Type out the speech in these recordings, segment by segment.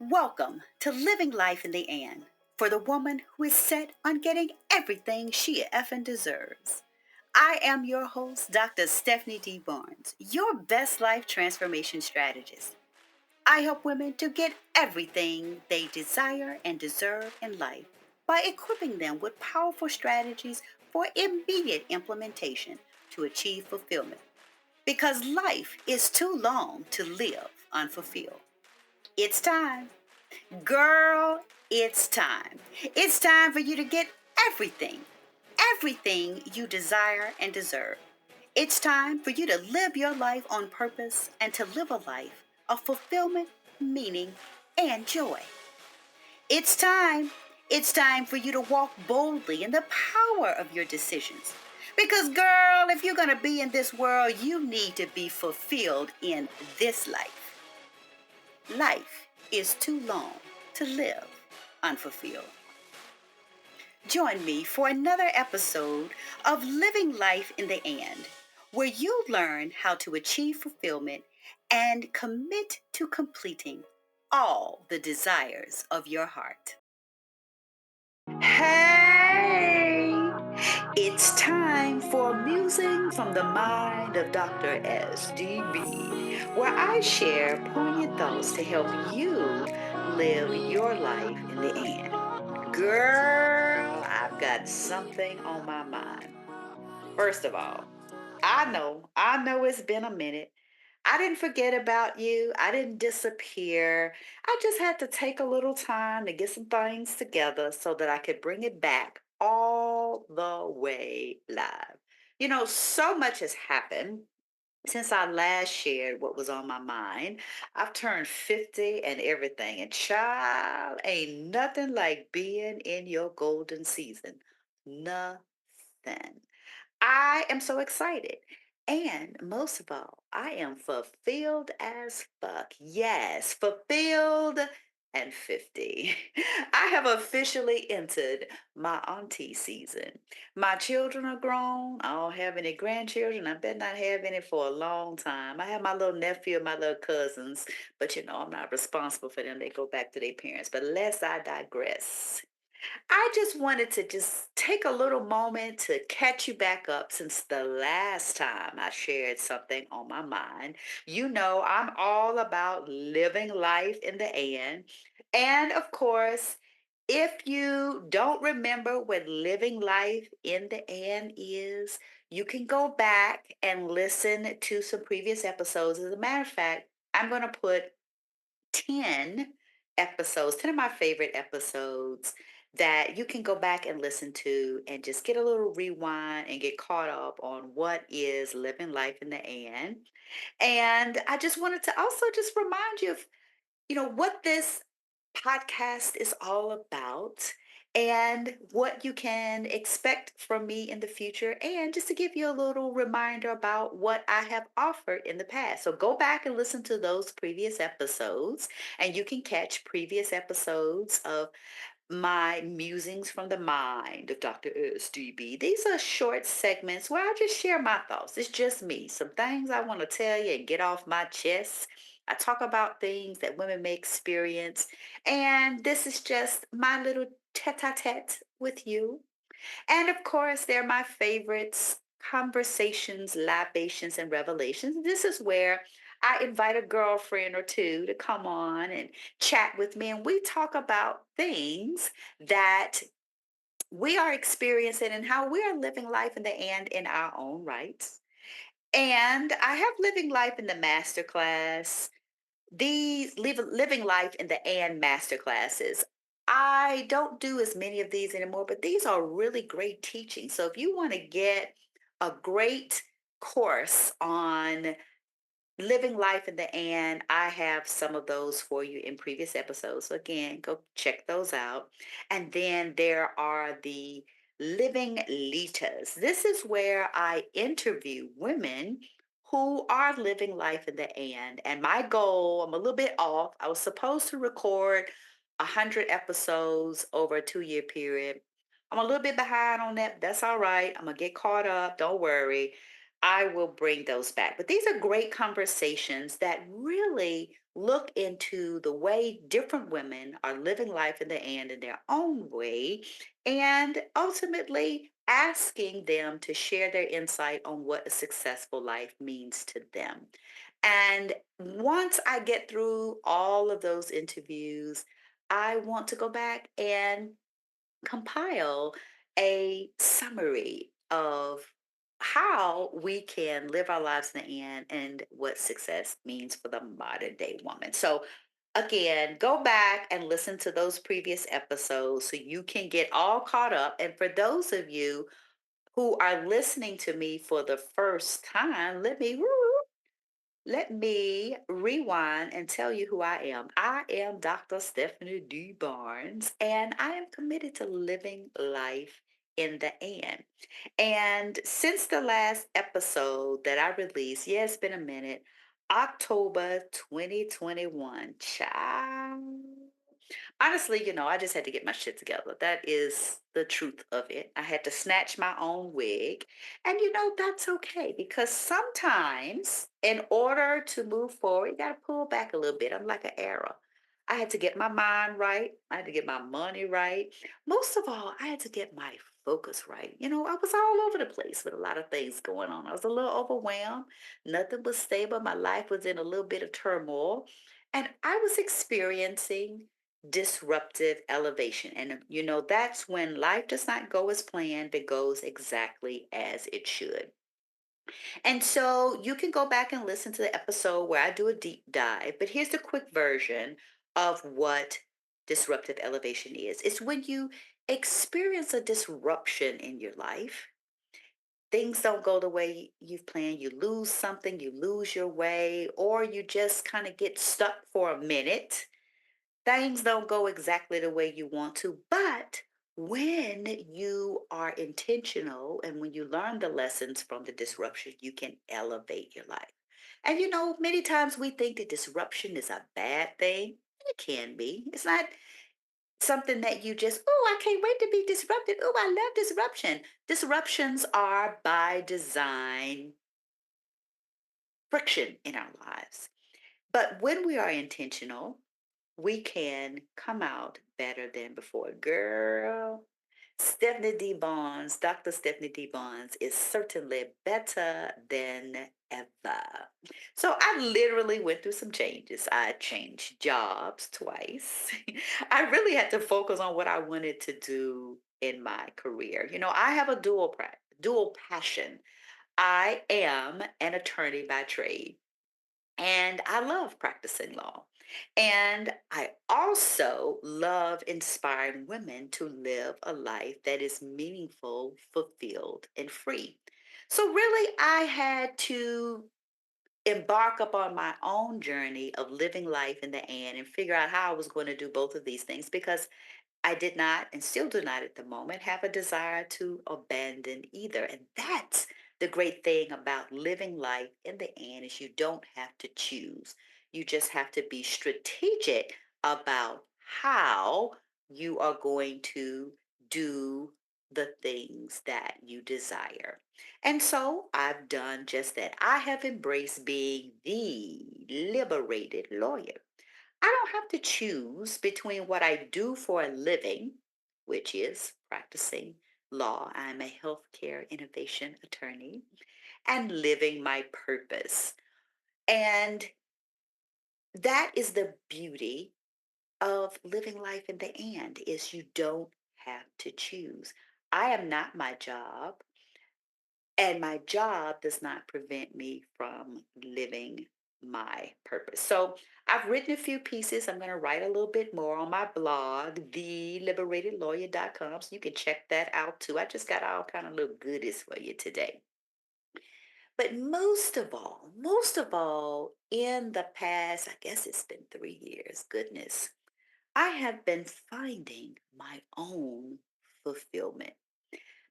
Welcome to Living Life in the And for the woman who is set on getting everything she effing deserves. I am your host, Dr. Stephanie D. Barnes, your best life transformation strategist. I help women to get everything they desire and deserve in life by equipping them with powerful strategies for immediate implementation to achieve fulfillment. Because life is too long to live unfulfilled. It's time. Girl, it's time. It's time for you to get everything you desire and deserve. It's time for you to live your life on purpose and to live a life of fulfillment, meaning, and joy. It's time. It's time for you to walk boldly in the power of your decisions. Because, girl, if you're going to be in this world, you need to be fulfilled in this life. Life is too long to live unfulfilled. Join me for another episode of Living Life in the And, where you learn how to achieve fulfillment and commit to completing all the desires of your heart. Hey! It's time for Musings from the Mind of Dr. SDB, where I share poignant thoughts to help you live your life in the end. Girl, I've got something on my mind. First of all, I know it's been a minute. I didn't forget about you. I didn't disappear. I just had to take a little time to get some things together so that I could bring it back all the way live. So much has happened since I last shared what was on my mind. I've turned 50 and everything, and child, ain't nothing like being in your golden season. Nothing. I am so excited. And most of all, I am fulfilled as fuck. Yes, fulfilled and 50. I have officially entered my auntie season. My children are grown. I don't have any grandchildren. I better not have any for a long time. I have my little nephew and my little cousins, but I'm not responsible for them. They go back to their parents. But lest I digress. I just wanted to just take a little moment to catch you back up since the last time I shared something on my mind. I'm all about living life in the and. And of course, if you don't remember what living life in the and is, you can go back and listen to some previous episodes. As a matter of fact, I'm going to put 10 episodes, 10 of my favorite episodes that you can go back and listen to and just get a little rewind and get caught up on what is living life in the and. And I just wanted to also just remind you of, what this podcast is all about and what you can expect from me in the future, and just to give you a little reminder about what I have offered in the past. So go back and listen to those previous episodes, and you can catch previous episodes of my musings from the mind of Dr. SDB. These are short segments where I just share my thoughts. It's just me. Some things I want to tell you and get off my chest. I talk about things that women may experience. And this is just my little tete a tete with you. And of course, they're my favorites: conversations, libations, and revelations. This is where I invite a girlfriend or two to come on and chat with me, and we talk about things that we are experiencing and how we are living life in the and in our own rights. And I have living life in the masterclass, living life in the and master classes. I don't do as many of these anymore, but these are really great teaching. So if you want to get a great course on living life in the and, I have some of those for you in previous episodes. So again, go check those out. And then there are the living litas. This is where I interview women who are living life in the and my goal, I'm a little bit off. I was supposed to record 100 episodes over a 2-year period. I'm a little bit behind on that. That's all right. I'm gonna get caught up. Don't worry. I will bring those back. But these are great conversations that really look into the way different women are living life in the end in their own way, and ultimately asking them to share their insight on what a successful life means to them. And once I get through all of those interviews, I want to go back and compile a summary of how we can live our lives in the end and what success means for the modern day woman. So, again, go back and listen to those previous episodes so you can get all caught up. And for those of you who are listening to me for the first time, let me rewind and tell you who I am. I am Dr. Stephanie D. Barnes, and I am committed to living life in the end. And since the last episode that I released, yeah, it's been a minute, October 2021, child. Honestly, I just had to get my shit together. That is the truth of it. I had to snatch my own wig. And that's okay because sometimes, in order to move forward, you got to pull back a little bit. I'm like an arrow. I had to get my mind right. I had to get my money right. Most of all, I had to get my focus right. I was all over the place with a lot of things going on. I was a little overwhelmed. Nothing was stable. My life was in a little bit of turmoil. And I was experiencing disruptive elevation. And that's when life does not go as planned, but goes exactly as it should. And so you can go back and listen to the episode where I do a deep dive, but here's the quick version of what disruptive elevation is. It's when you experience a disruption in your life. Things don't go the way you've planned. You lose something, you lose your way, or you just kind of get stuck for a minute. Things don't go exactly the way you want to, but when you are intentional and when you learn the lessons from the disruption, you can elevate your life. And many times we think that disruption is a bad thing. It can be. It's not something that you just, oh, I can't wait to be disrupted. Oh, I love disruption. Disruptions are by design friction in our lives. But when we are intentional, we can come out better than before. Girl, Stephanie D. Bonds, Dr. Stephanie D. Bonds is certainly better than ever. So I literally went through some changes. I changed jobs twice. I really had to focus on what I wanted to do in my career. I have a dual passion. I am an attorney by trade. And I love practicing law. And I also love inspiring women to live a life that is meaningful, fulfilled, and free. So, really, I had to embark upon my own journey of living life in the end and figure out how I was going to do both of these things because I did not, and still do not at the moment, have a desire to abandon either. And that's the great thing about living life in the end is you don't have to choose. You just have to be strategic about how you are going to do the things that you desire. And so I've done just that. I have embraced being the liberated lawyer. I don't have to choose between what I do for a living, which is practicing law. I'm a healthcare innovation attorney, and living my purpose. And that is the beauty of living life in the end is you don't have to choose. I am not my job. And my job does not prevent me from living my purpose. So I've written a few pieces. I'm going to write a little bit more on my blog, theliberatedlawyer.com. So you can check that out too. I just got all kind of little goodies for you today. But most of all, in the past, I guess it's been 3 years, goodness, I have been finding my own fulfillment.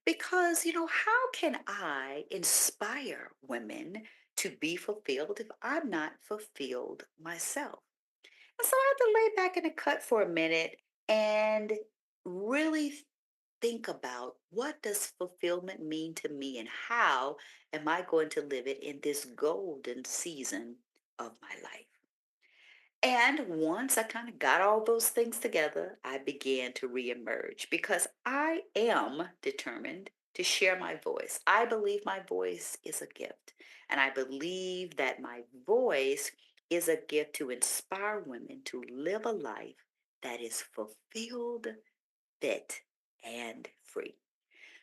Because, how can I inspire women to be fulfilled if I'm not fulfilled myself? And so I had to lay back in the cut for a minute and really think about what does fulfillment mean to me and how am I going to live it in this golden season of my life. And once I kind of got all those things together, I began to reemerge because I am determined to share my voice. I believe my voice is a gift. And I believe that my voice is a gift to inspire women to live a life that is fulfilled, fit, and free.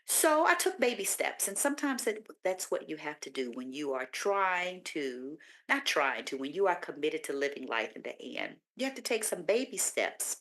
So I took baby steps, and sometimes that's what you have to do when you are trying to, not trying to, when you are committed to living life in the end. You have to take some baby steps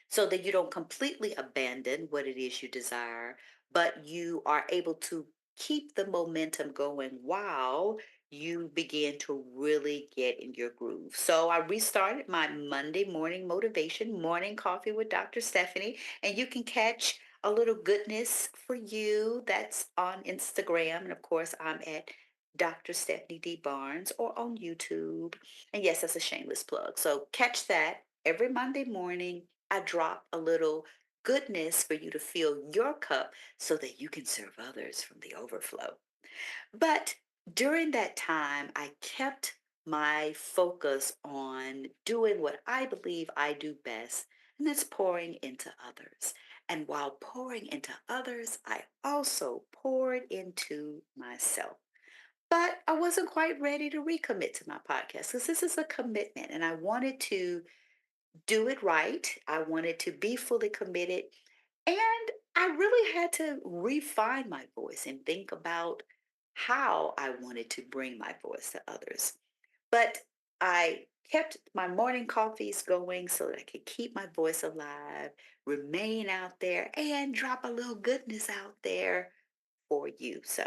so that you don't completely abandon what it is you desire, but you are able to keep the momentum going while you begin to really get in your groove. So I restarted my Monday morning motivation, morning coffee with Dr. Stephanie, and you can catch a little goodness for you that's on Instagram. And of course, I'm at Dr. Stephanie D. Barnes or on YouTube. And yes, that's a shameless plug. So catch that every Monday morning. I drop a little goodness for you to fill your cup so that you can serve others from the overflow. But during that time, I kept my focus on doing what I believe I do best, and that's pouring into others. And while pouring into others, I also poured into myself. But I wasn't quite ready to recommit to my podcast because this is a commitment and I wanted to do it right. I wanted to be fully committed. And I really had to refine my voice and think about how I wanted to bring my voice to others. But I kept my morning coffees going so that I could keep my voice alive, remain out there, and drop a little goodness out there for you. So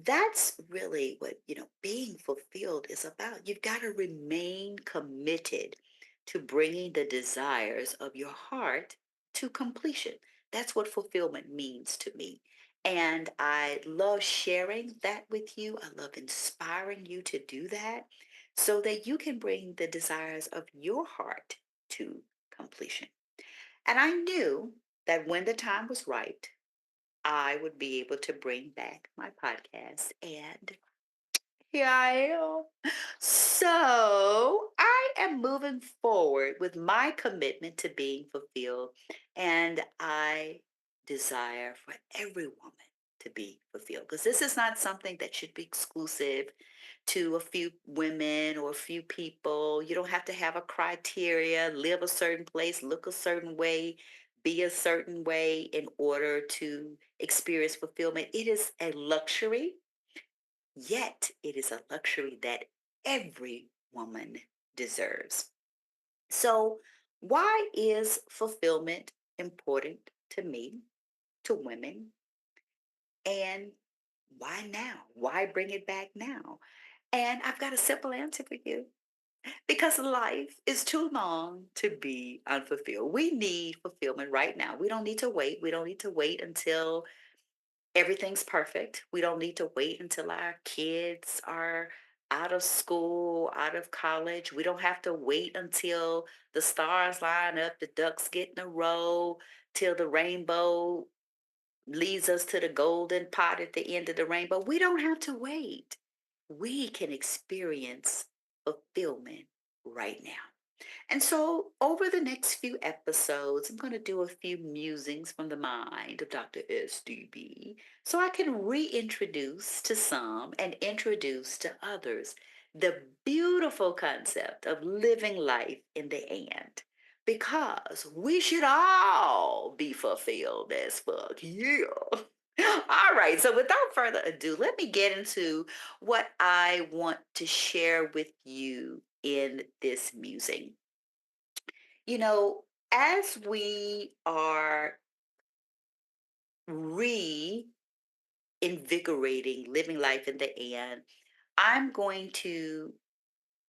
that's really what, being fulfilled is about. You've got to remain committed to bringing the desires of your heart to completion. That's what fulfillment means to me. And I love sharing that with you. I love inspiring you to do that so that you can bring the desires of your heart to completion. And I knew that when the time was right, I would be able to bring back my podcast. And here I am. So I am moving forward with my commitment to being fulfilled. And I desire for every woman to be fulfilled because this is not something that should be exclusive to a few women or a few people. You don't have to have a criteria, live a certain place, look a certain way, be a certain way in order to experience fulfillment. It is a luxury, yet it is a luxury that every woman deserves. So, why is fulfillment important to me, to women, and why now? Why bring it back now? And I've got a simple answer for you. Because life is too long to be unfulfilled. We need fulfillment right now. We don't need to wait. We don't need to wait until everything's perfect. We don't need to wait until our kids are out of school, out of college. We don't have to wait until the stars line up, the ducks get in a row, till the rainbow leads us to the golden pot at the end of the rainbow. We don't have to wait. We can experience fulfillment right now. And so, over the next few episodes, I'm going to do a few musings from the mind of Dr. SDB so I can reintroduce to some and introduce to others the beautiful concept of living life in the end. Because we should all be fulfilled as fuck. Yeah. All right. So, without further ado, let me get into what I want to share with you in this musing. You know, as we are reinvigorating living life in the end, I'm going to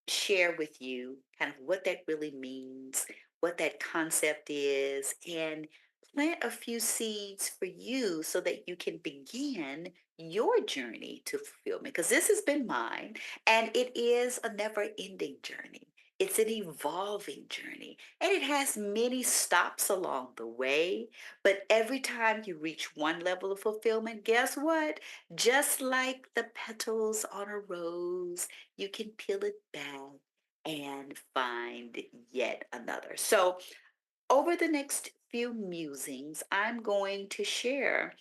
share with you kind of what that really means, what that concept is, and plant a few seeds for you so that you can begin your journey to fulfillment. Because this has been mine, and it is a never ending journey. It's an evolving journey and it has many stops along the way. But every time you reach one level of fulfillment, guess what? Just like the petals on a rose, you can peel it back and find yet another. So, over the next few musings, I'm going to share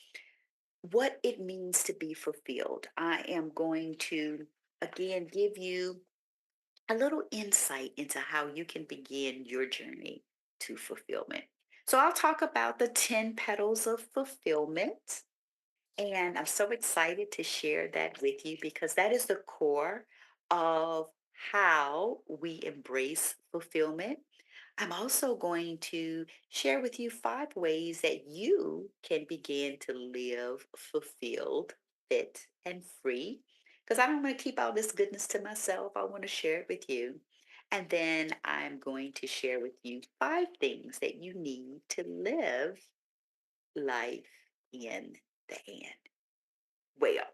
what it means to be fulfilled. I am going to again give you a little insight into how you can begin your journey to fulfillment. So, I'll talk about the 10 petals of fulfillment. And I'm so excited to share that with you because that is the core of how we embrace fulfillment. I'm also going to share with you 5 ways that you can begin to live fulfilled, fit, and free. Because I don't want to keep all this goodness to myself. I want to share it with you. And then I'm going to share with you 5 things that you need to live life in the end. Well,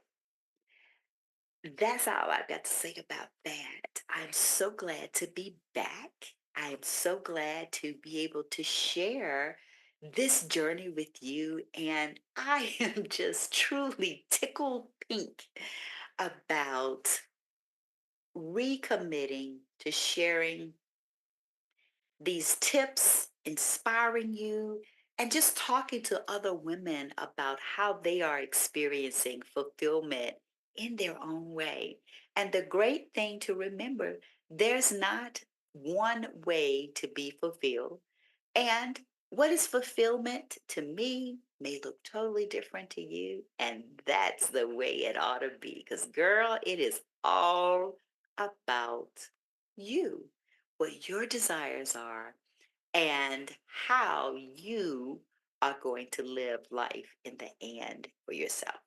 that's all I've got to say about that. I'm so glad to be back. I am so glad to be able to share this journey with you. And I am just truly tickled pink about recommitting to sharing these tips, inspiring you, and just talking to other women about how they are experiencing fulfillment in their own way. And the great thing to remember, there's not one way to be fulfilled. And what is fulfillment to me may look totally different to you. And that's the way it ought to be. Because, girl, it is all about you, what your desires are, and how you are going to live life in the end for yourself.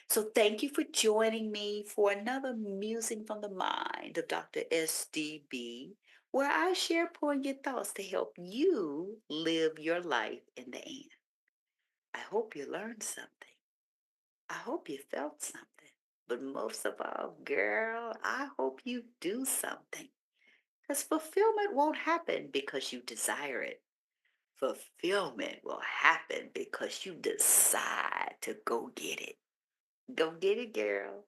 So, thank you for joining me for another Musing from the Mind of Dr. SDB, where I share poignant thoughts to help you live your life in the end. I hope you learned something. I hope you felt something. But most of all, girl, I hope you do something. Because fulfillment won't happen because you desire it. Fulfillment will happen because you decide to go get it. Go get it, girl.